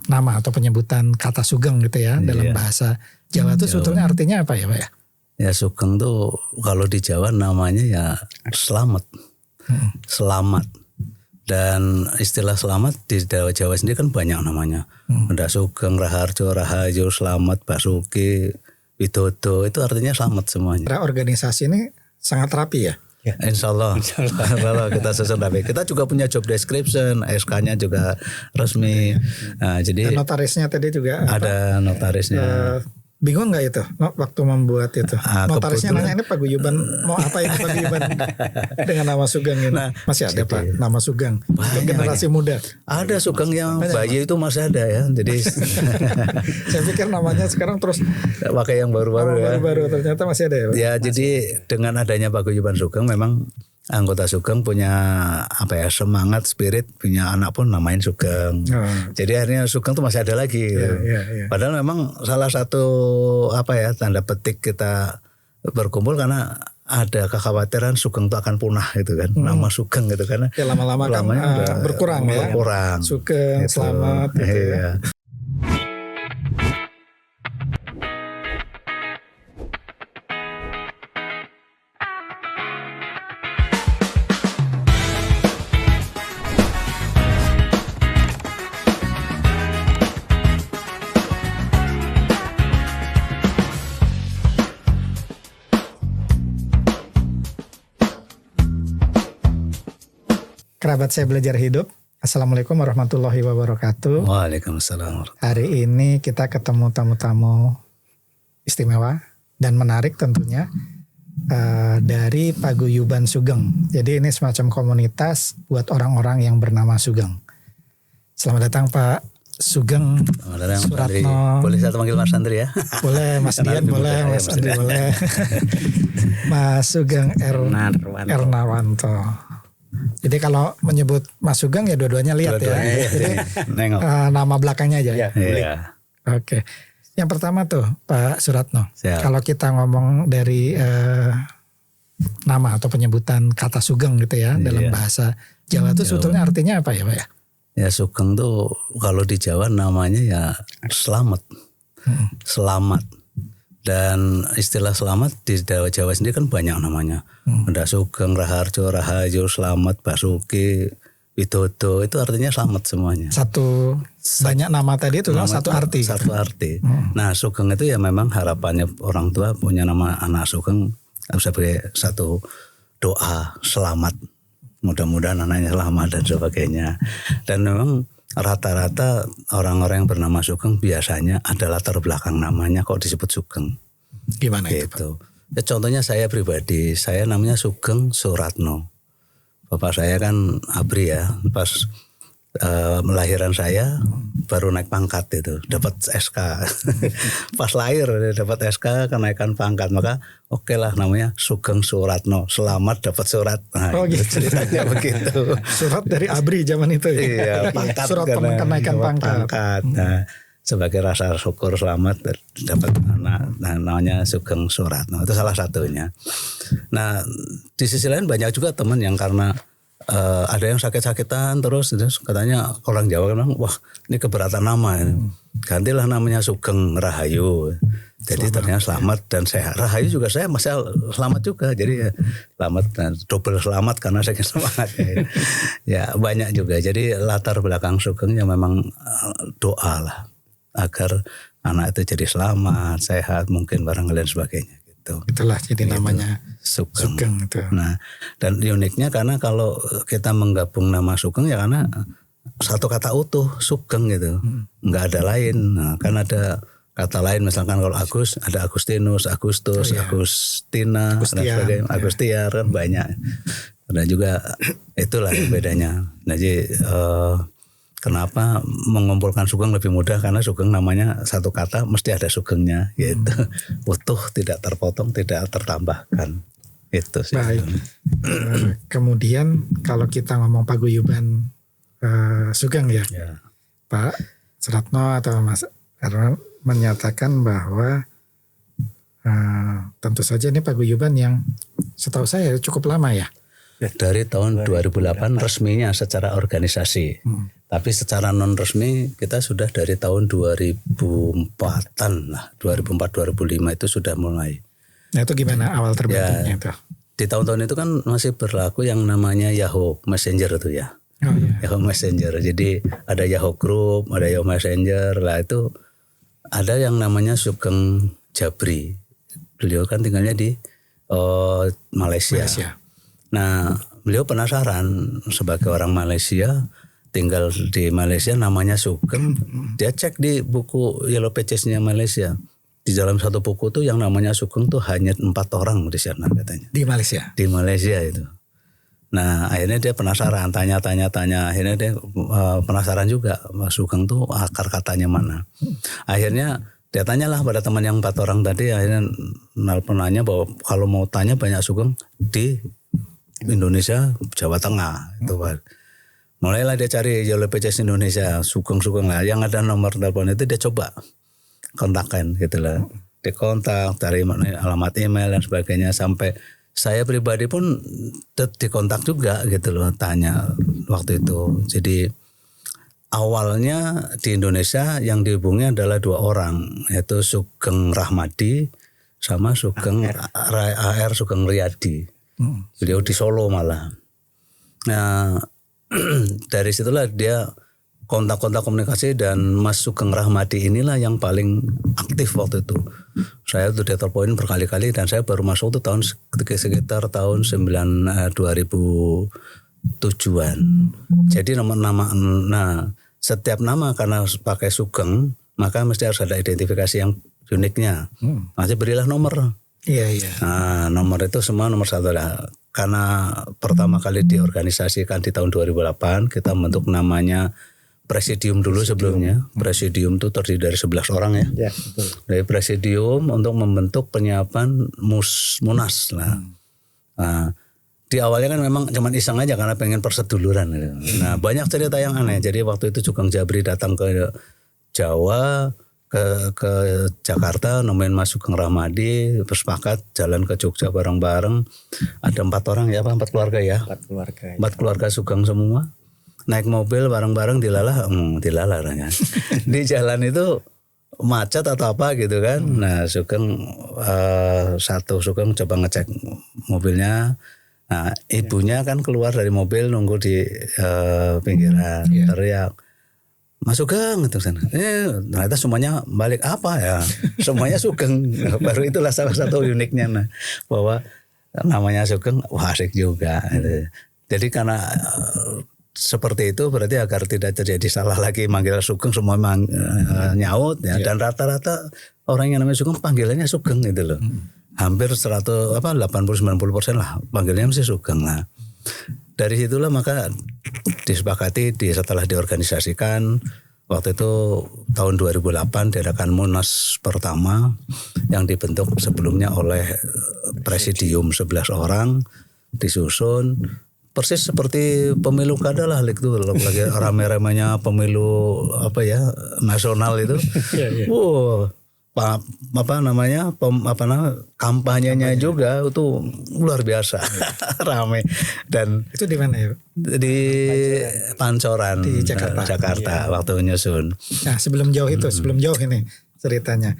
nama atau penyebutan kata Sugeng gitu ya dalam bahasa Jawa itu sebetulnya artinya apa ya Pak ya? Ya Sugeng tuh kalau di Jawa namanya ya selamat. Selamat. Dan istilah selamat di Jawa sendiri kan banyak namanya. Ada Sugeng, Raharjo, Rahayu, Selamat, Basuki, Widodo, itu artinya selamat semuanya. Organisasi ini sangat rapi ya? Insya Allah. Kalau kita susun rapi. Kita juga punya job description, SK-nya juga resmi. Nah, jadi dan notarisnya tadi juga ada notarisnya. Bingung nggak itu waktu membuat itu? Notarisnya nanya ini paguyuban mau apa ini paguyuban dengan nama Sugeng ini? Masih ada Pak nama Sugeng untuk generasi muda. Ada Sugeng yang bayi itu masih ada ya. Jadi saya pikir namanya sekarang terus pakai yang baru-baru ya. Baru ternyata masih ada ya Pak? Ya jadi dengan adanya paguyuban Sugeng memang anggota Sugeng punya semangat, spirit, punya anak pun namain Sugeng. Jadi akhirnya Sugeng tuh masih ada lagi. Padahal memang salah satu tanda petik kita berkumpul karena ada kekhawatiran Sugeng itu akan punah gitu kan. Nama Sugeng gitu karena lama-lama kan berkurang ya. Sugeng gitu. Selamat gitu ya. Kerabat saya belajar hidup. Assalamualaikum warahmatullahi wabarakatuh. Waalaikumsalam. Hari ini kita ketemu tamu-tamu istimewa dan menarik tentunya dari Paguyuban Sugeng. Jadi ini semacam komunitas buat orang-orang yang bernama Sugeng. Selamat datang Pak Sugeng Suratno. Boleh saya panggil Mas Andri ya? Boleh, Mas Dian boleh, Mas Andri boleh. Mas Sugeng Ernawanto. Jadi kalau menyebut Mas Sugeng ya dua-duanya lihat ya. Jadi nama belakangnya aja. Iya. Oke. Yang pertama tuh Pak Suratno. Kalau kita ngomong dari nama atau penyebutan kata Sugeng gitu ya dalam bahasa Jawa itu sebetulnya artinya apa ya Pak ya? Ya Sugeng tuh kalau di Jawa namanya ya selamat. Selamat. Dan istilah selamat di Jawa sendiri kan banyak namanya. Ada Sugeng, Raharjo, Rahayu, Selamat, Basuki, Widodo, itu artinya selamat semuanya. Banyak nama tadi itu satu arti. Satu arti. Nah Sugeng itu ya memang harapannya orang tua punya nama anak Sugeng sebagai satu doa selamat. Mudah-mudahan anaknya selamat dan sebagainya. Dan memang rata-rata orang-orang yang bernama Sugeng biasanya ada latar belakang namanya kok disebut Sugeng. Gimana gitu. Ya, contohnya saya pribadi, saya namanya Sugeng Suratno. Bapak saya kan ABRI ya, pas melahiran saya baru naik pangkat itu, dapat SK. Pas lahir dapat SK kenaikan pangkat, maka oke lah namanya Sugeng Suratno, selamat dapat surat. Nah, gitu. Ceritanya begitu. Surat dari ABRI zaman itu ya. Iya, pangkat surat kenaikan pangkat. Nah, sebagai rasa syukur selamat dapat anak, nah, namanya Sugeng Suratno, itu salah satunya. Nah, di sisi lain banyak juga teman yang karena ada yang sakit-sakitan terus katanya orang Jawa kan, wah ini keberatan nama, gantilah namanya Sugeng Rahayu. Jadi ternyata selamat dan sehat. Rahayu juga saya masih selamat juga, jadi ya selamat dan double selamat karena saya semangat. Ya banyak juga. Jadi latar belakang Sugeng ya memang doa lah agar anak itu jadi selamat, sehat, mungkin barang lain sebagainya. Itulah jadi namanya Sugeng itu. Nah, dan uniknya karena kalau kita menggabung nama Sugeng ya karena satu kata utuh Sugeng gitu, nggak ada lain. Nah, kan ada kata lain misalkan kalau Agus ada Agustinus, Agustus, Agustina, dan sebagainya, Agustiar kan banyak. Dan juga itulah bedanya. Nah, jadi kenapa mengumpulkan Sugeng lebih mudah karena Sugeng namanya satu kata mesti ada Sugengnya gitu. Utuh, tidak terpotong, tidak tertambahkan. Itu sih. Baik. Kemudian kalau kita ngomong paguyuban Sugeng ya. Pak Suratno atau Mas Erwan menyatakan bahwa tentu saja ini paguyuban yang setahu saya cukup lama ya. Dari tahun 2008 resminya secara organisasi. Tapi secara non resmi kita sudah dari tahun 2004-an lah, 2004-2005 itu sudah mulai. Nah itu gimana awal terbentuknya itu? Di tahun-tahun itu kan masih berlaku yang namanya Yahoo Messenger itu ya. Oh, iya. Yahoo Messenger. Jadi ada Yahoo Group, ada Yahoo Messenger. Lah itu ada yang namanya Sugeng Jabri. Beliau kan tinggalnya di Malaysia. Nah beliau penasaran sebagai orang Malaysia tinggal di Malaysia namanya Sugeng. Dia cek di buku Yellow Pages-nya Malaysia. Di dalam satu buku tuh yang namanya Sugeng tuh hanya 4 orang di sana katanya. Di Malaysia? Di Malaysia itu. Nah akhirnya dia penasaran, tanya. Akhirnya dia penasaran juga Sugeng tuh akar katanya mana. Akhirnya dia tanyalah pada teman yang 4 orang tadi. Akhirnya nanya bahwa kalau mau tanya banyak Sugeng di Indonesia, Jawa Tengah itu Pak. Mulailah dia cari Yellow Pages Indonesia, Sugeng lah. Yang ada nomor telepon itu dia coba kontakkan gitu lah. Dikontak, cari alamat email dan sebagainya. Sampai saya pribadi pun dikontak juga gitu loh, tanya waktu itu. Jadi awalnya di Indonesia yang dihubungi adalah 2 orang, yaitu Sugeng Rahmadi sama Sugeng AR Sugeng Riyadi. Beliau di Solo malah. Nah dari situlah dia kontak-kontak komunikasi dan Mas Sugeng Rahmadi inilah yang paling aktif waktu itu. Saya tuh ditelepon berkali-kali dan saya baru masuk tuh sekitar tahun 2007-an. Jadi nama setiap nama karena pakai Sugeng maka mesti harus ada identifikasi yang uniknya. Masih berilah nomor. Iya. Nah, nomor itu semua nomor 1 lah. Karena pertama kali diorganisasikan di tahun 2008 kita membentuk namanya Presidium dulu sebelumnya. Presidium itu terdiri dari 11 orang ya. Betul. Dari Presidium untuk membentuk penyiapan Munas lah. Nah, di awalnya kan memang cuma iseng aja karena pengen perseduluran. Nah banyak cerita yang aneh. Jadi waktu itu Sugeng Jabri datang ke Jawa, ke Jakarta, nemuin Mas Sugeng Rahmadi, bersepakat jalan ke Jogja bareng-bareng. Ada 4 orang ya, 4 keluarga ya. 4 keluarga Sugeng semua. Naik mobil bareng-bareng dilalah kan. Di jalan itu macet atau apa gitu kan. Nah Sugeng Sugeng coba ngecek mobilnya. Nah ibunya kan keluar dari mobil nunggu di pinggiran, teriak Mas Sugeng gitu kan. Ternyata semuanya balik apa ya? Semuanya Sugeng. Baru itulah salah satu uniknya bahwa namanya Sugeng wah asik juga. Jadi karena seperti itu berarti agar tidak terjadi salah lagi manggil Sugeng semua nyaut ya. Dan rata-rata orang yang namanya Sugeng panggilannya Sugeng gitu loh. Hampir 80-90% lah panggilannya mesti Sugeng lah. Dari situlah maka disepakati setelah diorganisasikan waktu itu tahun 2008 diadakan Munas pertama yang dibentuk sebelumnya oleh Presidium 11 orang disusun persis seperti pemilu kada lah lagi rame-ramenya pemilu nasional itu. Kampanyenya juga itu luar biasa rame. Dan itu di mana ya? Di Pancoran di Jakarta waktu nyusun. Nah sebelum jauh ini ceritanya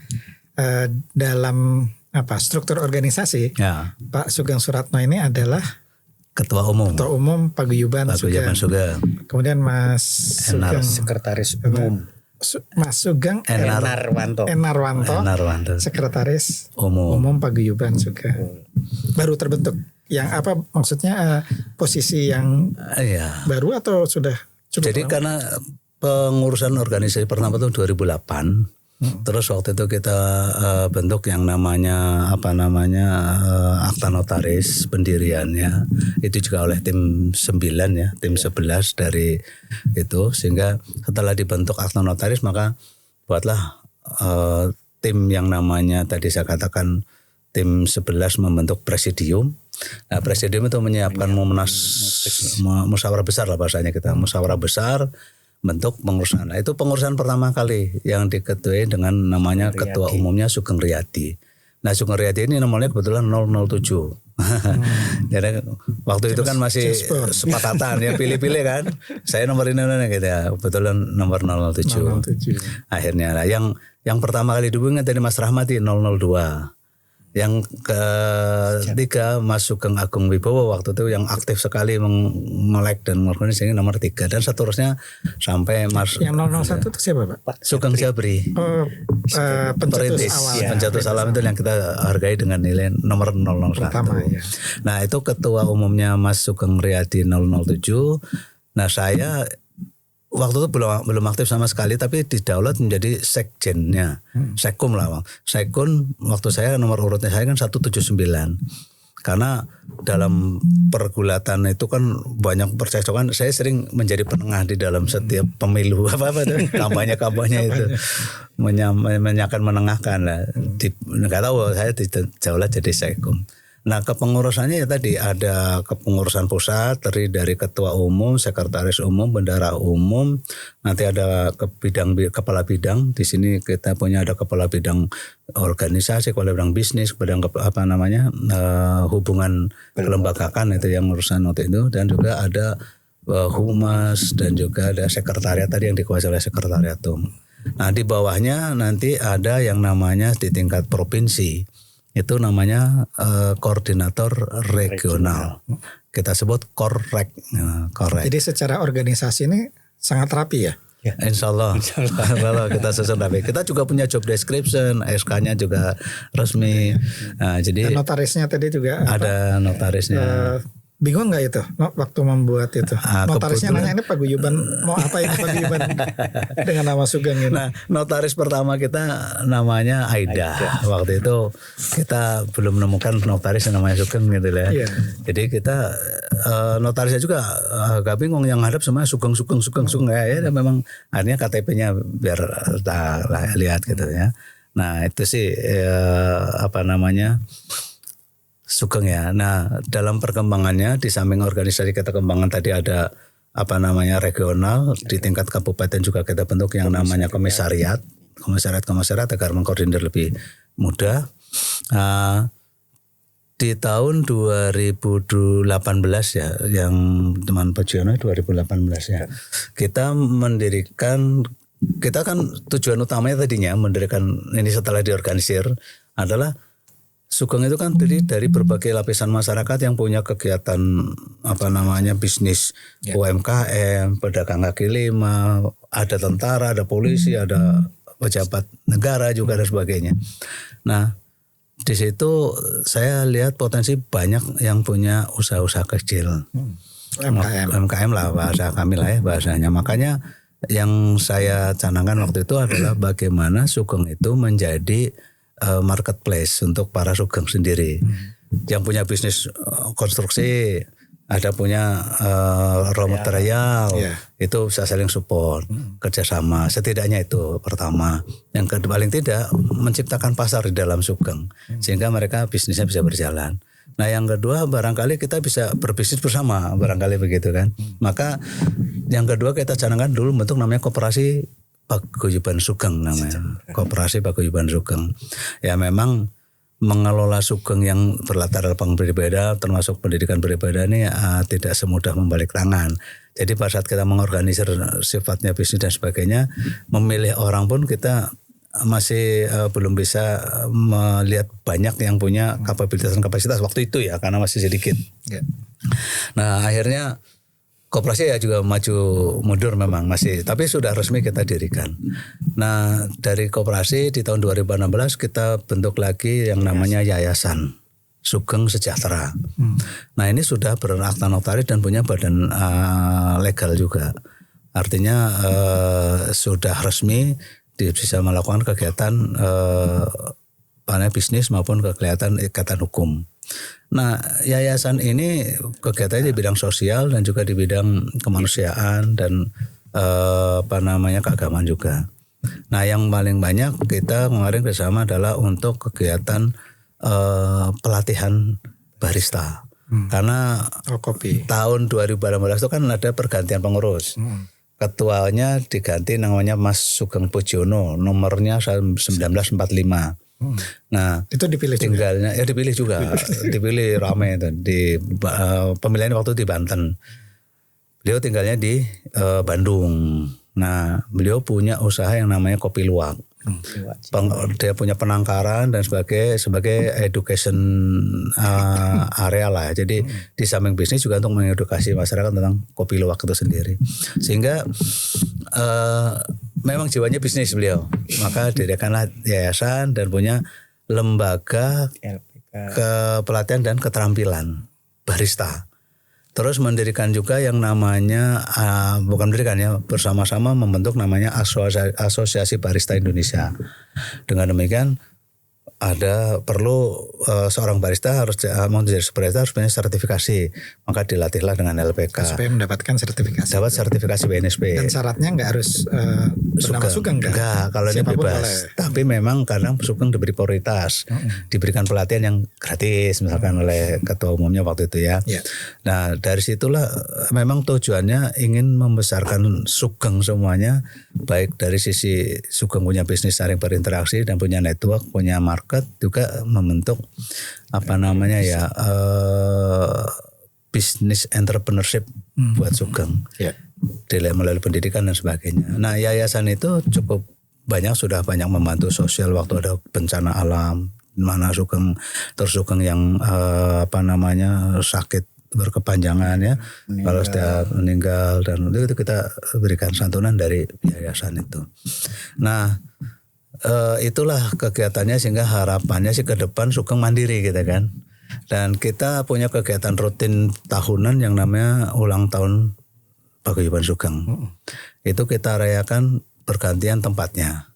dalam struktur organisasi Pak Sugeng Suratno ini adalah Ketua Umum Paguyuban Sugeng. Kemudian Mas Sugeng Sekretaris Umum. Mas Sugeng Enarwanto, Sekretaris Umum Paguyuban Sugeng. Baru terbentuk. Yang apa maksudnya posisi yang baru atau sudah cukup? Jadi lama? Karena pengurusan organisasi pertama itu 2008. Terus waktu itu kita bentuk yang namanya akta notaris pendiriannya itu juga oleh tim 9 ya, tim 11 dari itu, sehingga setelah dibentuk akta notaris maka buatlah tim yang namanya tadi saya katakan tim 11 membentuk presidium. Nah, presidium itu menyiapkan musyawarah besar lah bahasanya kita, musyawarah besar bentuk pengurusan. Nah, itu pengurusan pertama kali yang diketuai dengan namanya Ketua Umumnya Sugeng Riyadi. Nah Sugeng Riyadi ini nomornya kebetulan 007. Jadi waktu itu kan masih sepakatan ya pilih-pilih kan. Saya nomor ini gitu ya. Kebetulan nomor 007. Akhirnya lah yang pertama kali dihubungi tadi Mas Rahmati 002. Yang ketiga Mas Sugeng Agung Wibowo waktu itu yang aktif sekali melek dan mengorganisasi nomor 3 dan seterusnya sampai Mas yang 001 itu siapa Pak? Sugeng Jabri. Pencetus awal. Ya, pencetus alam itu yang kita hargai dengan nilai nomor 001. Pertama, ya. Nah itu ketua umumnya Mas Sugeng Riyadi 007. Nah saya waktu itu belum aktif sama sekali tapi didaulat menjadi sekjennya, sekum lah Bang. Sekun waktu saya nomor urutnya saya kan 179. Karena dalam pergulatan itu kan banyak percekcokan, saya sering menjadi penengah di dalam setiap pemilu apa itu kampanye itu menyakan menengahkan lah. Nggak tahu saya didaulat jadi sekum. Nah kepengurusannya ya tadi ada kepengurusan pusat terdiri dari ketua umum, sekretaris umum, bendahara umum, nanti ada kepala bidang. Di sini kita punya ada kepala bidang organisasi, kepala bidang bisnis, bidang hubungan kelembagaan itu yang urusan waktu itu, dan juga ada humas dan juga ada sekretariat tadi yang dikuasai oleh sekretariat umum. Nah di bawahnya nanti ada yang namanya di tingkat provinsi. Itu namanya koordinator regional. Kita sebut korrek. Jadi secara organisasi ini sangat rapi ya? Insya Allah kita susun rapi. Kita juga punya job description, SK-nya juga resmi. Nah, jadi dan notarisnya tadi juga ada notarisnya. Bingung nggak itu waktu membuat itu? Notarisnya nanya ini paguyuban mau apa ini paguyuban dengan nama Sugeng ini? Nah notaris pertama kita namanya Aida. Waktu itu kita belum menemukan notaris yang namanya Sugeng gitu ya. Yeah. Jadi kita notarisnya juga agak bingung, yang hadap semua Sugeng ya memang akhirnya KTP-nya biar lihat gitu ya. Nah itu sih Sugeng ya. Nah dalam perkembangannya di samping organisasi kita kembangkan tadi ada regional, di tingkat kabupaten juga kita bentuk yang namanya komisariat agar mengkoordinir lebih mudah. Di tahun 2018 ya, yang teman Pak Jono 2018 ya, kita kan tujuan utamanya tadinya mendirikan ini setelah diorganisir adalah Sugeng itu kan terdiri dari berbagai lapisan masyarakat yang punya kegiatan bisnis, UMKM, pedagang kaki lima, ada tentara, ada polisi, ada pejabat negara juga dan sebagainya. Nah, di situ saya lihat potensi banyak yang punya usaha-usaha kecil. UMKM lah bahasa kami lah ya bahasanya. Makanya yang saya canangkan waktu itu adalah bagaimana Sugeng itu menjadi marketplace untuk para Sugeng sendiri. Yang punya bisnis konstruksi, ada punya raw material, itu bisa saling support, kerjasama. Setidaknya itu pertama. Yang kedua paling tidak menciptakan pasar di dalam Sugeng, sehingga mereka bisnisnya bisa berjalan. Nah yang kedua barangkali kita bisa berbisnis bersama, barangkali begitu kan. Maka yang kedua kita canangkan dulu bentuk namanya koperasi Paguyuban Sugeng namanya. Koperasi Paguyuban Sugeng. Ya memang mengelola Sugeng yang berlatar belakang berbeda termasuk pendidikan berbeda ini tidak semudah membalik tangan. Jadi pada saat kita mengorganisir sifatnya bisnis dan sebagainya, memilih orang pun kita masih belum bisa melihat banyak yang punya kapabilitas dan kapasitas waktu itu ya, karena masih sedikit. Nah akhirnya koperasi ya juga maju mundur memang masih, tapi sudah resmi kita dirikan. Nah dari koperasi di tahun 2016 kita bentuk lagi yang namanya Yayasan Sugeng Sejahtera. Nah ini sudah berakta notaris dan punya badan legal juga. Artinya sudah resmi bisa melakukan kegiatan bisnis maupun kegiatan ikatan hukum. Nah, yayasan ini kegiatannya di bidang sosial dan juga di bidang kemanusiaan dan keagamaan juga. Nah, yang paling banyak kita kemarin bersama adalah untuk kegiatan pelatihan barista. Karena tahun 2018 itu kan ada pergantian pengurus. Ketuanya diganti namanya Mas Sugeng Pujono, nomornya 1945. Nah, Itu dipilih juga. tinggalnya ya dipilih juga, dipilih rame itu di pemilihan waktu di Banten. Beliau tinggalnya di Bandung. Nah, beliau punya usaha yang namanya Kopi Luwak. Dia punya penangkaran dan sebagai education area lah. Jadi di samping bisnis juga untuk mengedukasi masyarakat tentang kopi luwak itu sendiri. Sehingga memang jiwanya bisnis beliau. Maka dirikanlah yayasan dan punya lembaga kepelatihan dan keterampilan barista. Terus mendirikan juga yang namanya bukan mendirikan ya, bersama-sama membentuk namanya Asosiasi Barista Indonesia. Dengan demikian perlu seorang barista harus mau jadi barista harus punya sertifikasi, maka dilatihlah dengan LPK supaya mendapatkan sertifikasi. Dapat sertifikasi BNSP. Dan syaratnya nggak harus bernama Sugeng kan? Enggak, kalau ini bebas. Boleh. Tapi memang kadang Sugeng diberi prioritas, diberikan pelatihan yang gratis misalkan oleh ketua umumnya waktu itu ya. Nah dari situlah memang tujuannya ingin membesarkan Sugeng semuanya, baik dari sisi Sugeng punya bisnis saling berinteraksi dan punya network, punya market, juga membentuk bisnis entrepreneurship buat Sugeng melalui pendidikan dan sebagainya. Nah yayasan itu cukup sudah banyak membantu sosial waktu ada bencana alam, mana Sugeng yang sakit berkepanjangan ya, kalau sudah meninggal dan itu kita berikan santunan dari yayasan itu. Nah itulah kegiatannya sehingga harapannya sih ke depan Sugeng mandiri gitu kan. Dan kita punya kegiatan rutin tahunan yang namanya ulang tahun Paguyuban Sugeng. Itu kita rayakan bergantian tempatnya.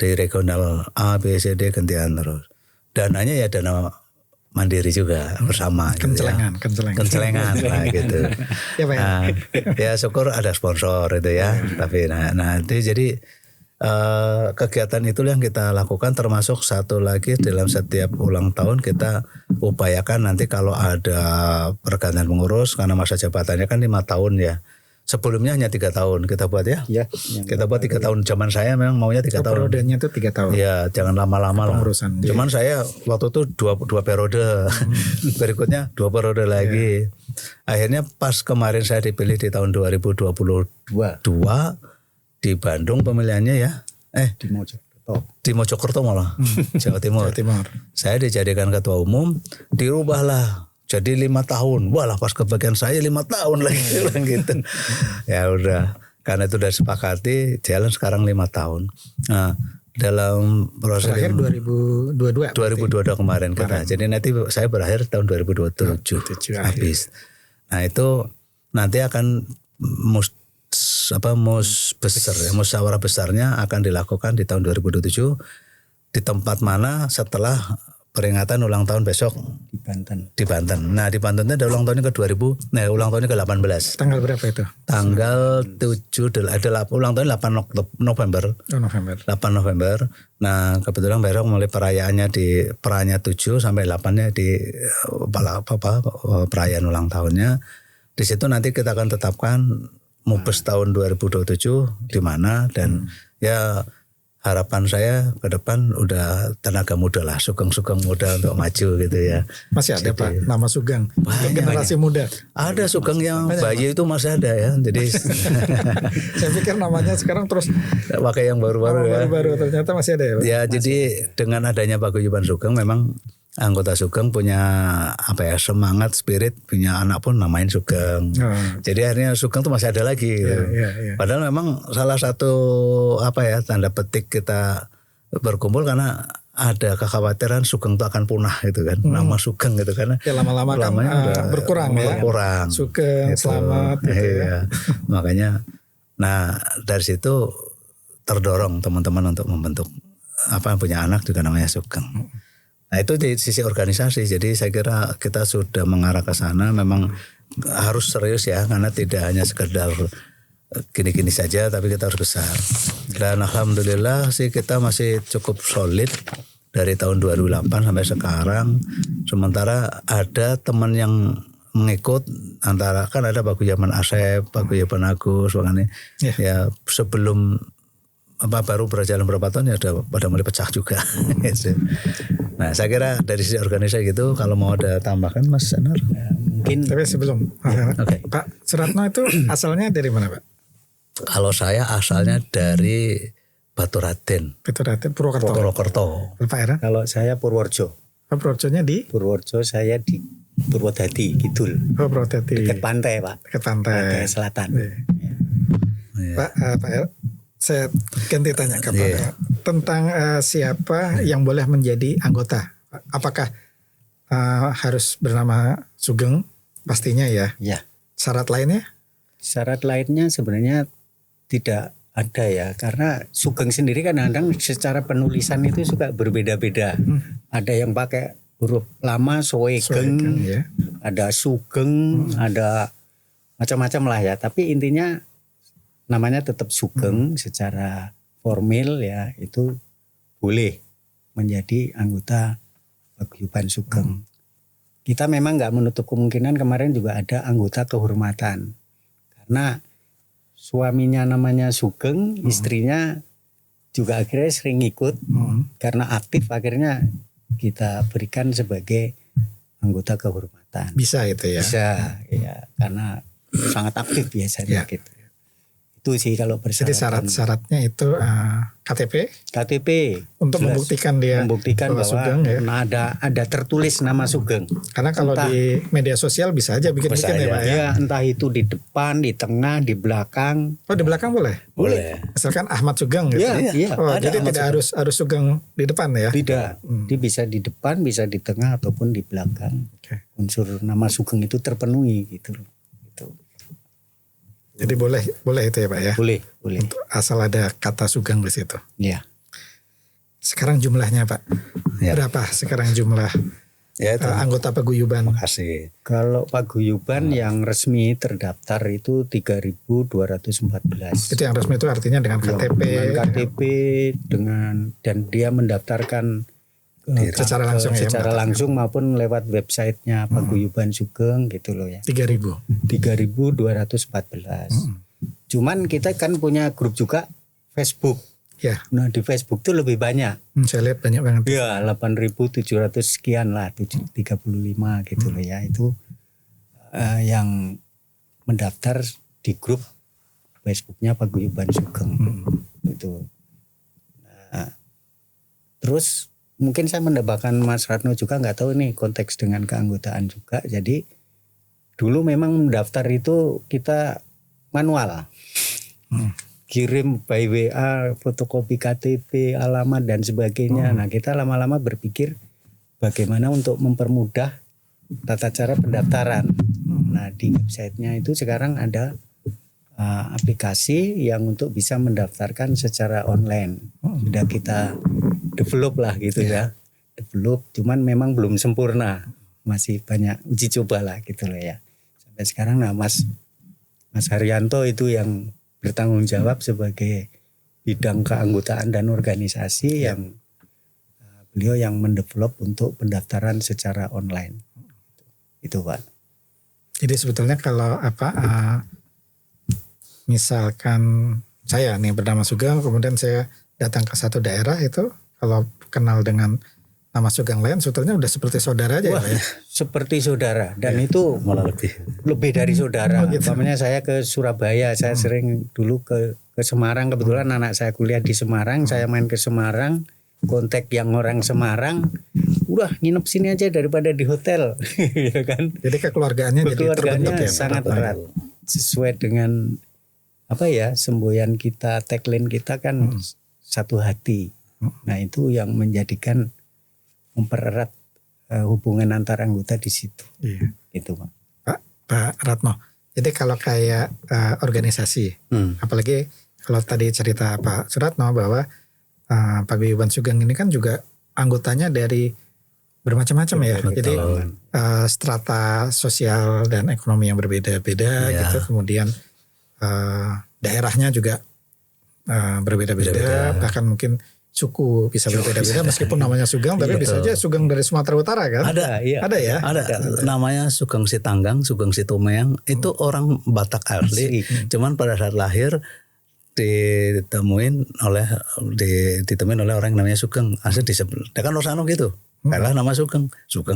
Di regional A, B, C, D gantian terus. Dananya ya dana mandiri juga bersama. Kencelengan lah gitu. Ya syukur ada sponsor itu ya. Tapi itu jadi kegiatan itulah yang kita lakukan, termasuk satu lagi dalam setiap ulang tahun kita upayakan nanti kalau ada pergantian pengurus karena masa jabatannya kan 5 tahun ya. Sebelumnya hanya 3 tahun kita buat ya. Kita buat 3 tahun. Zaman saya memang maunya 3 tahun. Periodenya itu 3 tahun. Ya jangan lama-lama lah. Cuman saya waktu itu dua periode. Berikutnya 2 periode lagi. Akhirnya pas kemarin saya dipilih di tahun 2022 di Bandung pemilihannya ya. Di Mojokerto malah. Jawa Timur. Saya dijadikan ketua umum, dirubahlah jadi 5 tahun. Walah pas kebagian saya 5 tahun lagi gitu. Ya udah, karena itu udah sepakati jalan sekarang 5 tahun. Nah, dalam proses terakhir 2022 kemarin kita. Jadi nanti saya berakhir tahun 2027 habis. Nah, itu nanti akan musyawarah besarnya akan dilakukan di tahun 2027 di tempat mana setelah peringatan ulang tahun besok di Banten. Nah di Banten itu ada ulang tahunnya ulang tahunnya ke-18. Tanggal berapa itu? Tanggal 7 ada ulang tahun 8 November. 8 November. Nah kebetulan besok mulai perayaannya di perannya 7 sampai 8-nya di perayaan ulang tahunnya. Di situ nanti kita akan tetapkan Mubes tahun 2027 di mana dan ya harapan saya ke depan udah tenaga muda lah, Sugeng muda untuk maju gitu ya. Masih ada Pak nama Sugeng generasi muda? Ada Sugeng yang bayi itu masih ada ya. Jadi saya pikir namanya sekarang terus pakai yang baru-baru ya. Baru ternyata masih ada ya. Ya jadi dengan adanya Paguyuban Sugeng memang anggota Sugeng punya semangat, spirit, punya anak pun namain Sugeng. Jadi akhirnya Sugeng tuh masih ada lagi gitu. Padahal memang salah satu tanda petik kita berkumpul karena ada kekhawatiran Sugeng itu akan punah gitu kan. Nama Sugeng gitu kan. Ya lama-lama kan berkurang ya. Sugeng gitu. Selamat gitu ya. Makanya dari situ terdorong teman-teman untuk membentuk punya anak juga namanya Sugeng. Nah itu di sisi organisasi, jadi saya kira kita sudah mengarah ke sana. Memang harus serius ya, karena tidak hanya sekedar gini-gini saja, tapi kita harus besar. Dan alhamdulillah sih kita masih cukup solid dari tahun 2008 sampai sekarang. Sementara ada teman yang mengikut antara kan ada Paguyuban Asep, Paguyuban Agus, ya sebelum baru berjalan berapa tahun ya udah pada mulai pecah juga. Nah saya kira dari sisi organisasi gitu, kalau mau ada tambahkan Mas Anar. Mungkin Tapi sebelum Oke. Pak Suratno itu asalnya dari mana Pak? Kalau saya asalnya dari Baturaden, Itu Purwokerto. Purwokerto. Pak Era? kalau saya Purworejo. Purwokertonya di Saya di Purwodadi Kidul. Purwodadi. Dekat pantai, Pak. Dekat pantai. Pantai selatan. Iya. Pak Era, saya ganti tanya ke Pak Iya. Era. Tentang siapa yang boleh menjadi anggota. Apakah harus bernama Sugeng? Pastinya ya. Ya. Syarat lainnya? Syarat lainnya sebenarnya tidak ada ya, karena Sugeng sendiri kadang-kadang secara penulisan itu suka berbeda-beda. Ada yang pakai huruf lama Soegeng, Ya. ada Sugeng, ada macam-macam lah ya. Tapi intinya namanya tetap Sugeng secara formil ya, itu boleh menjadi anggota paguyuban Sugeng. Kita memang nggak menutup kemungkinan kemarin juga ada anggota kehormatan, karena suaminya namanya Sugeng, istrinya juga akhirnya sering ikut karena aktif, akhirnya kita berikan sebagai anggota kehormatan. Bisa itu ya. Bisa ya, karena sangat aktif biasanya Ya. gitu. Itu sih kalau Jadi persyaratan. syarat-syaratnya itu KTP KTP untuk jelas. membuktikan dia membuktikan bahwa Sugeng ya. nah, ada tertulis nama Sugeng. Karena kalau Entah- di media sosial bisa aja bikin-bikin Bisa ya aja. Pak ya. Ya, entah itu di depan, di tengah, di belakang. Oh di belakang boleh? Boleh. Misalkan Ahmad Sugeng gitu. Iya, iya. Oh, ada jadi Ahmad tidak harus Sugeng di depan ya. Tidak, dia bisa di depan, bisa di tengah ataupun di belakang. Oke. Unsur nama Sugeng itu terpenuhi gitu loh. Gitu. Jadi boleh itu ya Pak ya. Boleh. Asal ada kata Sugeng di situ. Ya. Sekarang jumlahnya Pak. Ya. Berapa sekarang jumlah Ya itu. anggota paguyuban? Makasih. Kalau paguyuban yang resmi terdaftar itu 3.214. Itu yang resmi itu artinya dengan KTP. Dengan KTP dan dia mendaftarkan Secara langsung ya, secara mendaftarkan. langsung maupun lewat websitenya Paguyuban Sugeng gitu loh ya. 3.000. 3.214. Cuman kita kan punya grup juga Facebook. Ya. Nah di Facebook tuh lebih banyak. Saya lihat banyak banget. Ya 8.700 sekian lah, 35 gitu loh ya. Itu yang mendaftar di grup Facebooknya Paguyuban Sugeng. Itu. Nah, terus mungkin saya mendapatkan Mas Ratno juga, nggak tahu nih konteks dengan keanggotaan juga. Jadi dulu memang mendaftar itu kita manual. Kirim by WA, fotokopi KTP, alamat dan sebagainya. Nah kita lama-lama berpikir bagaimana untuk mempermudah tata cara pendaftaran. Nah di websitenya itu sekarang ada aplikasi yang untuk bisa mendaftarkan secara online. Sudah kita develop lah gitu ya. Develop, cuman memang belum sempurna. Masih banyak uji coba lah gitu loh ya. Sampai sekarang nah Mas Haryanto itu yang bertanggung jawab sebagai bidang keanggotaan dan organisasi yang beliau yang mendevelop untuk pendaftaran secara online. Itu Pak. Jadi sebetulnya kalau misalkan saya nih bernama Sugeng, kemudian saya datang ke satu daerah itu, kalau kenal dengan nama Sugeng lain, sebetulnya udah seperti saudara aja. Wah, ya. seperti saudara dan itu Malah lebih. dari saudara. Oh, gitu. Umpamanya saya ke Surabaya, saya sering dulu ke Semarang, kebetulan anak saya kuliah di Semarang, saya main ke Semarang, kontak yang orang Semarang, udah nginep sini aja daripada di hotel, ya kan? Jadi kekeluargaannya jadi terbentuk Keluarganya ya. sangat erat, sesuai dengan apa ya semboyan kita, tagline kita kan satu hati. Nah itu yang menjadikan mempererat hubungan antar anggota di situ. Iya. Itu Pak. Pak Ratno. Jadi kalau kayak organisasi, apalagi kalau tadi cerita Pak Suratno bahwa Paguyuban Sugeng ini kan juga anggotanya dari bermacam-macam ya. Jadi strata sosial dan ekonomi yang berbeda-beda gitu. Kemudian daerahnya juga berbeda-beda. Bahkan mungkin suku bisa berbeda-beda meskipun namanya Sugeng, tapi bisa aja Sugeng dari Sumatera Utara kan? Ada, iya. Ada ya? Ada namanya Sugeng Sitanggang, Sugeng Situmeang, itu orang Batak asli. Cuman pada saat lahir ditemuin oleh orang yang namanya Sugeng. Asli disebut. Dia kan Rosano gitu. Kalah nama Sugeng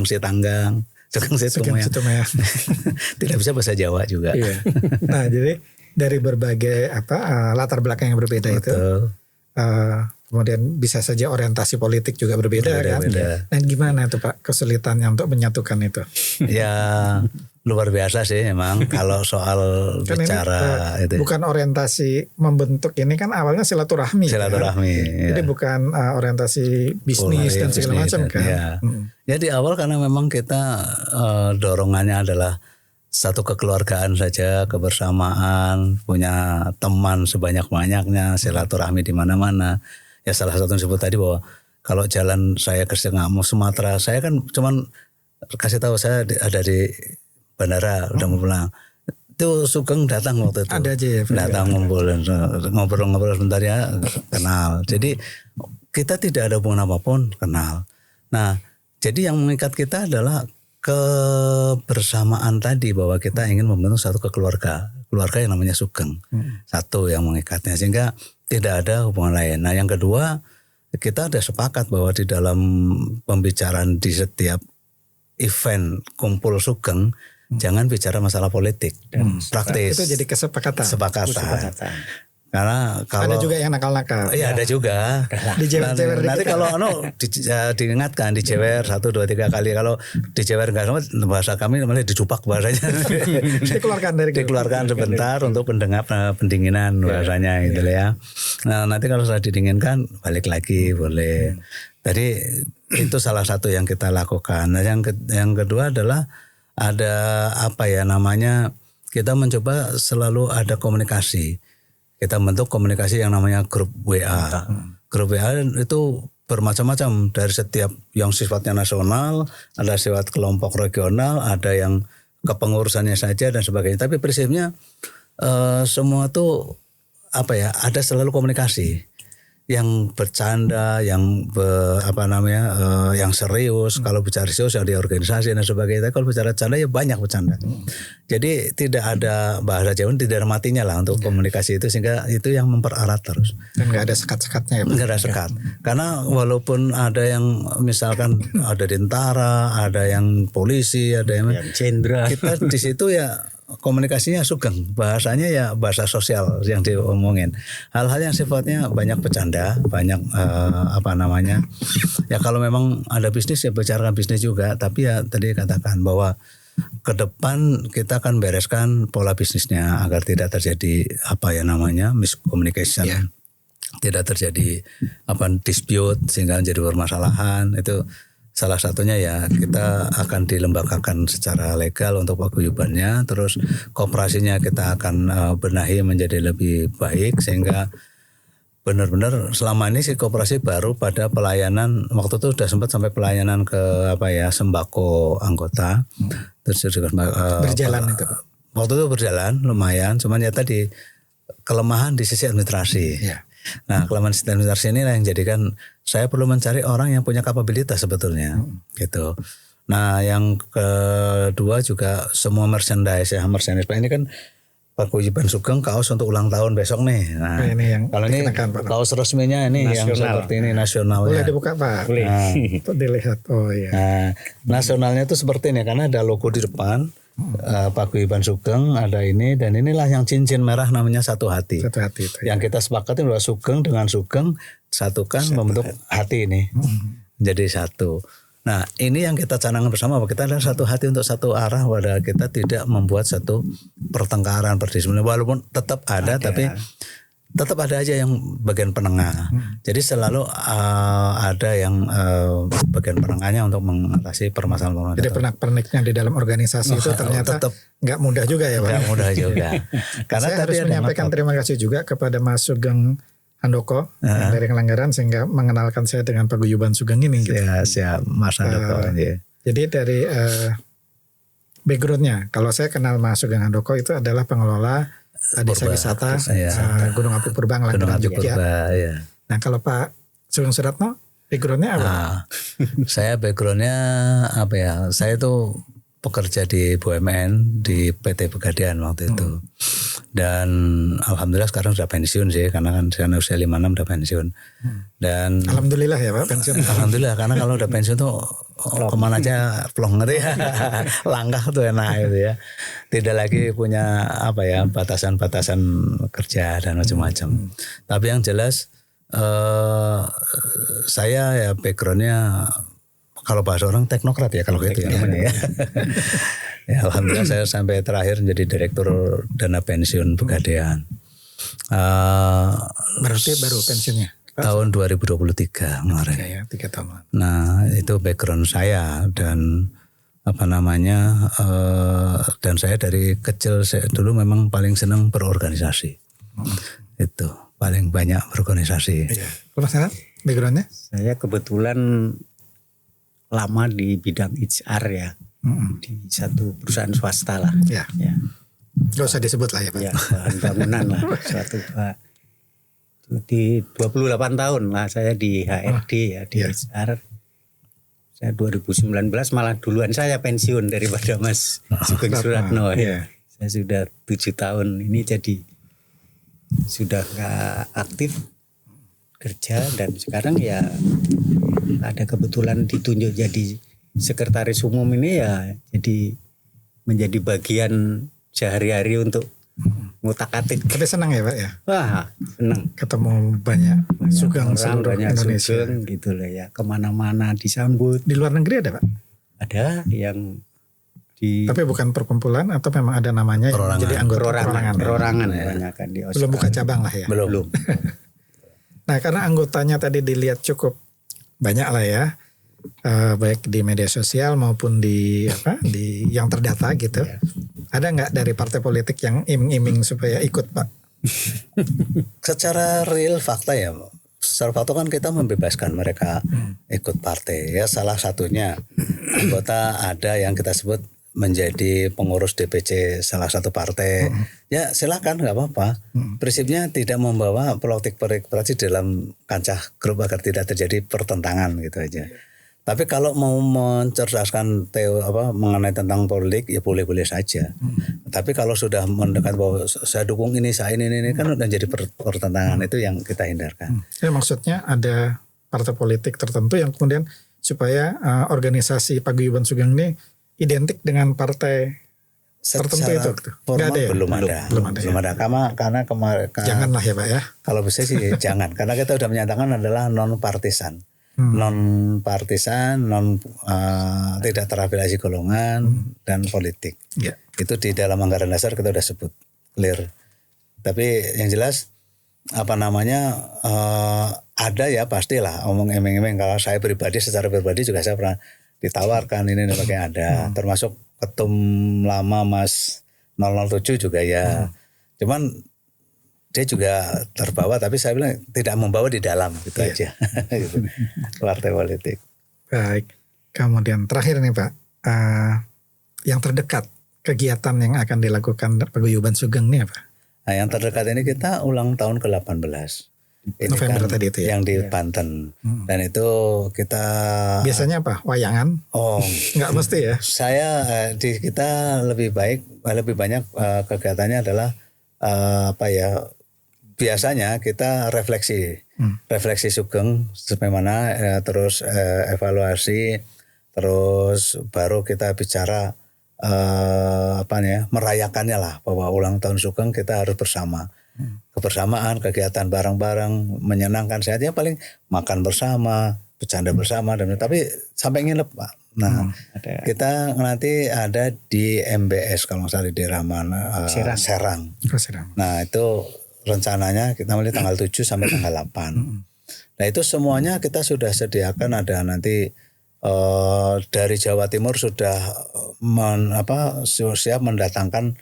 si Tanggang, Sugeng si Tumaya. Tidak bisa bahasa Jawa juga. Iya. Nah, jadi dari berbagai latar belakang yang berbeda itu, kemudian bisa saja orientasi politik juga berbeda kan. Dan gimana tuh Pak kesulitannya untuk menyatukan itu? Ya luar biasa sih emang kalau soal kan bicara itu. Bukan orientasi membentuk, ini kan awalnya silaturahmi. Kan? Ya. Jadi bukan orientasi bisnis dan segala macam kan. Ya. Ya di awal karena memang kita dorongannya adalah satu kekeluargaan saja, kebersamaan, punya teman sebanyak-banyaknya, silaturahmi di mana-mana. Ya salah satu yang disebut tadi bahwa kalau jalan saya ke Sumatera, saya kan cuman kasih tahu saya ada di bandara udah mau pulang. Itu Sugeng datang waktu itu. Ada aja ya. Datang ngobrol sebentar ya, kenal. Jadi kita tidak ada hubungan apapun, kenal. Nah, jadi yang mengikat kita adalah kebersamaan tadi, bahwa kita ingin membentuk satu keluarga yang namanya Sugeng. Satu yang mengikatnya, sehingga tidak ada hubungan lain. Nah, yang kedua, kita ada sepakat bahwa di dalam pembicaraan di setiap event kumpul Sugeng, jangan bicara masalah politik dan praktis. Itu jadi kesepakatan. Karena kalau ada juga yang nakal-nakal. Iya, ada juga. Dijewer-jewer. Nanti kalau diingatkan, dijewer 1, 2, 3 kali. Kalau dijewer enggak sama, bahasa kami namanya dicupak bahasanya. Dikeluarkan sebentar untuk pendinginan bahasanya gitu ya. Nah, nanti kalau sudah didinginkan balik lagi boleh. Jadi itu salah satu yang kita lakukan. Nah, yang kedua adalah ada kita mencoba selalu ada komunikasi. Kita bentuk komunikasi yang namanya grup WA. Grup WA itu bermacam-macam, dari setiap yang sifatnya nasional, ada sifat kelompok regional, ada yang kepengurusannya saja dan sebagainya. Tapi prinsipnya semua tuh ada selalu komunikasi. Yang bercanda, yang yang serius. Kalau bicara serius yang di organisasi dan sebagainya. Tapi kalau bicara canda ya banyak bercanda. Jadi tidak ada bahasa Jawa, tidak ada matinya lah untuk komunikasi itu, sehingga itu yang mempererat terus. Dan nggak ada sekat-sekatnya ya Pak? Nggak ada sekat. Karena walaupun ada yang misalkan ada tentara, ada yang polisi, ada yang jenderal, kita di situ ya komunikasinya Sugeng, bahasanya ya bahasa sosial yang diomongin. Hal-hal yang sifatnya banyak bercanda, banyak ya kalau memang ada bisnis ya bicarakan bisnis juga, tapi ya tadi katakan bahwa ke depan kita akan bereskan pola bisnisnya agar tidak terjadi miscommunication. Tidak terjadi dispute sehingga menjadi permasalahan. Itu salah satunya ya kita akan dilembagakan secara legal untuk paguyubannya, terus kooperasinya kita akan benahi menjadi lebih baik, sehingga benar-benar selama ini si kooperasi baru pada pelayanan, waktu itu sudah sempat sampai pelayanan ke sembako anggota, terus juga berjalan itu. Waktu itu berjalan lumayan, cuman ya tadi kelemahan di sisi administrasi. Ya. Nah, kelemahan sistem administrasi ini yang jadikan saya perlu mencari orang yang punya kapabilitas sebetulnya, gitu. Nah, yang kedua juga semua merchandise. Pak, ini kan paguyuban Sugeng kaos untuk ulang tahun besok nih. Nah, ini yang kalau ini kaos resminya ini nasional. Yang seperti ini nasional. Boleh dibuka Pak? Boleh. Untuk dilihat. Oh iya. Nah, nasionalnya itu seperti ini karena ada logo di depan. Paguyuban Sugeng ada ini, dan inilah yang cincin merah namanya Satu Hati. Satu Hati itu. Yang kita sepakati bahwa Sugeng dengan Sugeng satukan membentuk hati ini. Jadi satu. Nah, ini yang kita canangkan bersama, bahwa kita adalah satu hati untuk satu arah, pada kita tidak membuat satu pertengkaran berdiskusi. Walaupun tetap ada, tapi tetap ada aja yang bagian penengah. Jadi selalu ada yang bagian penengahnya untuk mengatasi permasalahan. Jadi pernak-perniknya di dalam organisasi itu ternyata nggak mudah juga ya Pak? Nggak mudah juga. Karena saya harus menyampaikan terima kasih juga kepada Mas Sugeng Handoko dari Kelanggaran, sehingga mengenalkan saya dengan paguyuban Sugeng ini. Gitu. Ya, siap Mas Handoko. Jadi dari backgroundnya, kalau saya kenal Mas Sugeng Handoko itu adalah pengelola desa wisata Gunung Apu Purbang, Langgaran, Jogja. Ya. Nah, kalau Pak Sugeng Suratno backgroundnya apa? Saya backgroundnya Saya itu pekerja di BUMN di PT Pegadaian waktu itu. Dan alhamdulillah sekarang sudah pensiun sih, karena kan saya usia 56 udah pensiun. Dan Alhamdulillah ya Pak pensiun. alhamdulillah, karena kalau udah pensiun tuh kemana aja plong gitu ya. Langkah tuh enak gitu ya. Tidak lagi punya apa ya, batasan-batasan kerja dan macam-macam. Tapi yang jelas saya ya backgroundnya kalau bahasa orang teknokrat ya kalau gitu ya namanya ya. Ya alhamdulillah saya sampai terakhir menjadi direktur dana pensiun Pegadaian. Berarti baru pensiunnya? Tahun 2023 kemarin. Ya, 3 tahun. Nah itu background saya dan apa namanya dan saya dari kecil dulu memang paling senang berorganisasi. Itu paling banyak berorganisasi. Iya. Kalau saya backgroundnya? Saya kebetulan lama di bidang HR ya. Di satu perusahaan swasta lah. Ya. Ya. Gak usah disebut lah ya Pak. Ya, bahan bangunan lah suatu Pak. Di 28 tahun lah saya di HRD ya, di HR. Saya 2019 malah duluan saya pensiun daripada Mas Sugeng Suratno ya. Saya sudah 7 tahun ini jadi sudah gak aktif kerja dan sekarang ya ada kebetulan ditunjuk jadi sekretaris umum ini ya, jadi menjadi bagian sehari-hari untuk ngutak-atik. Tapi senang ya Pak ya? Wah senang. Ketemu banyak Sugeng Orang seluruh banyak Indonesia. Sugeng gitu lah ya. Kemana-mana disambut. Di luar negeri ada Pak? Ada yang di Tapi bukan perkumpulan atau memang ada namanya yang Perorangan. jadi anggota perorangan Ya. banyak kan di Belum buka cabang lah ya? Belum. Nah karena anggotanya tadi dilihat cukup banyak lah ya. Baik di media sosial maupun di yang terdata gitu. Ya. Ada nggak dari partai politik yang iming-iming supaya ikut Pak? Secara real fakta ya, secara fakta kan kita membebaskan mereka ikut partai ya. Salah satunya anggota ada yang kita sebut menjadi pengurus DPC salah satu partai. Ya silakan, nggak apa-apa. Prinsipnya tidak membawa politik praktis dalam kancah grup agar tidak terjadi pertentangan gitu aja. Tapi kalau mau mencerdaskan mengenai tentang politik ya boleh-boleh saja. Tapi kalau sudah mendekat bahwa saya dukung ini, saya ini kan udah jadi pertentangan, itu yang kita hindarkan. Jadi maksudnya ada partai politik tertentu yang kemudian supaya organisasi Paguyuban Sugeng ini identik dengan partai tertentu itu. Formal Nggak ada ya? belum ada. Belum ada. Karena kemarin Janganlah ya Pak ya. kalau bisa sih jangan, karena kita sudah menyatakan adalah non partisan. Tidak terafiliasi golongan dan politik. Ya. Itu di dalam anggaran dasar kita sudah sebut clear. Tapi yang jelas ada ya pastilah omong emeng-emeng. Kalau saya pribadi secara pribadi juga saya pernah ditawarkan ini pakai ada, termasuk ketum lama Mas 007 juga ya. Cuman dia juga terbawa, tapi saya bilang tidak membawa di dalam gitu aja. Gitu. Partai politik. Baik. Kemudian terakhir nih Pak, yang terdekat kegiatan yang akan dilakukan Paguyuban Sugeng ini apa? Nah, yang terdekat ini kita ulang tahun ke-18. Ini November kan tadi itu ya? yang di Banten. Dan itu kita Biasanya apa? Wayangan? Oh, Nggak mesti ya? saya kita lebih banyak kegiatannya adalah biasanya kita refleksi Sugeng sebagaimana terus evaluasi, terus baru kita bicara merayakannya lah, bahwa ulang tahun Sugeng kita harus bersama. Kebersamaan, kegiatan bareng-bareng, menyenangkan. Saya paling makan bersama, bercanda bersama, tapi sampai nginep Pak. Nah, kita nanti ada di MBS kalau nggak salah di Rahman Serang. Nah itu rencananya kita mulai tanggal 7 sampai tanggal 8. Nah itu semuanya kita sudah sediakan, ada nanti dari Jawa Timur sudah siap mendatangkan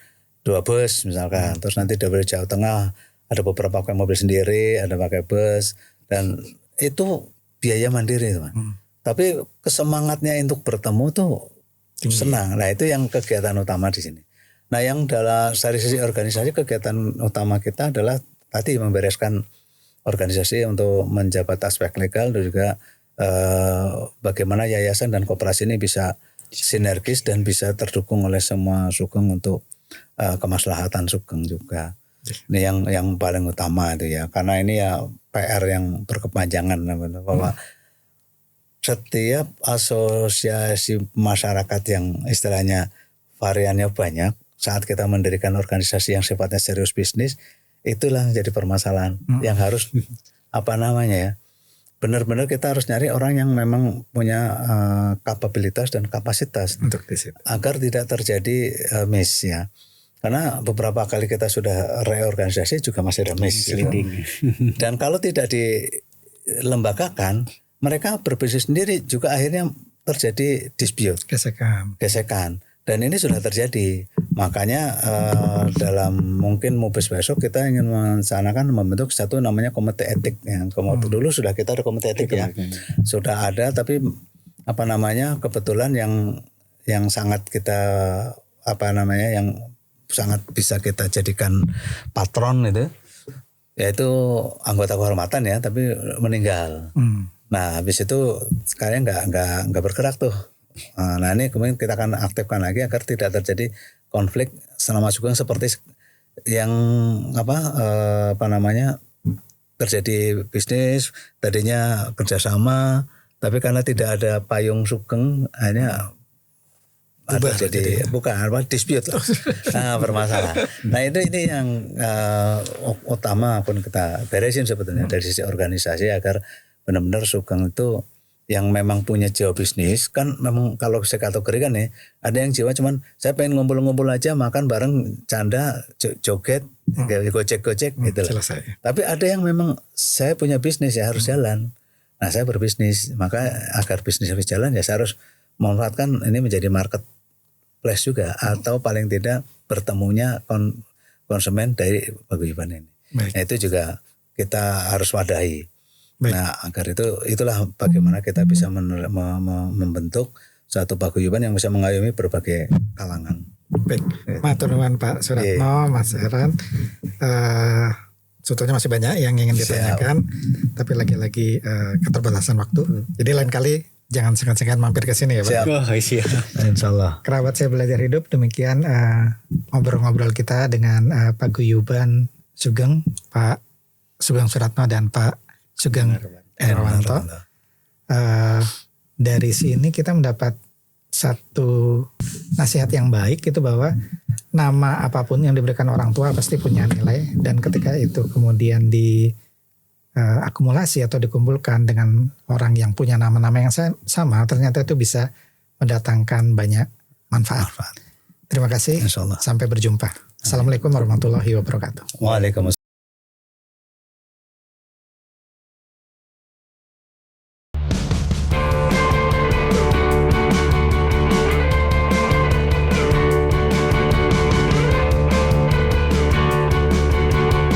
2 bus misalkan. Terus nanti dari Jawa Tengah ada beberapa pakai mobil sendiri, ada pakai bus, dan itu biaya mandiri teman. Tapi kesemangatnya untuk bertemu tuh senang. Nah itu yang kegiatan utama di sini. Nah yang dari sisi organisasi kegiatan utama kita adalah tadi membereskan organisasi untuk menjabat aspek legal dan juga bagaimana yayasan dan koperasi ini bisa sinergis dan bisa terdukung oleh semua Sugeng untuk kemaslahatan Sugeng juga. Ini yang paling utama itu ya, karena ini ya PR yang berkepanjangan bahwa setiap asosiasi masyarakat yang istilahnya variannya banyak, saat kita mendirikan organisasi yang sifatnya serius bisnis, itulah jadi permasalahan yang harus benar-benar kita harus nyari orang yang memang punya kapabilitas dan kapasitas untuk di situ, agar tidak terjadi miss ya. Karena beberapa kali kita sudah reorganisasi juga masih ada miss gitu. Dan kalau tidak dilembagakan, mereka berbisnis sendiri juga akhirnya terjadi dispute, gesekan. Dan ini sudah terjadi. Makanya dalam mungkin Mubes besok kita ingin merencanakan membentuk satu namanya komite etik. Dulu sudah kita ada komite etik ya. Sudah ada, tapi kebetulan yang sangat kita yang sangat bisa kita jadikan patron itu, yaitu anggota kehormatan ya, tapi meninggal. Nah habis itu sekarang nggak bergerak tuh. Nah ini kemudian kita akan aktifkan lagi agar tidak terjadi konflik selama Sugeng seperti yang terjadi bisnis tadinya kerjasama, tapi karena tidak ada payung Sugeng akhirnya dispute lah. Bermasalah. Nah ini yang utama pun kita beresin sebetulnya dari sisi organisasi agar benar-benar Sugeng itu yang memang punya jiwa bisnis. Kan memang kalau saya kategorikan nih, ada yang jiwa cuman saya pengen ngumpul-ngumpul aja, makan bareng, canda, joget, gocek-gocek gitu loh. Tapi ada yang memang saya punya bisnis ya harus jalan. Nah saya berbisnis, maka agar bisnis harus jalan ya saya harus memanfaatkan ini menjadi marketplace juga, atau paling tidak bertemunya konsumen dari paguyuban ini. Nah itu juga kita harus wadahi. Nah agar itulah bagaimana kita bisa membentuk suatu paguyuban yang bisa mengayomi berbagai kalangan. Baik, matur nuwun Pak Suratno, Mas Heran. Sebetulnya masih banyak yang ingin ditanyakan, tapi lagi-lagi keterbatasan waktu. Jadi lain kali jangan segan-segan mampir ke sini ya Pak. Siap. Insyaallah. Kerabat Saya Belajar Hidup, demikian ngobrol-ngobrol kita dengan Paguyuban Sugeng, Pak Sugeng Suratno dan Pak Sugeng Herwanto. Dari sini kita mendapat satu nasihat yang baik, itu bahwa nama apapun yang diberikan orang tua pasti punya nilai, dan ketika itu kemudian akumulasi atau dikumpulkan dengan orang yang punya nama-nama yang sama, ternyata itu bisa mendatangkan banyak manfaat. Terima kasih. Sampai berjumpa. Assalamualaikum warahmatullahi wabarakatuh. Waalaikumsalam.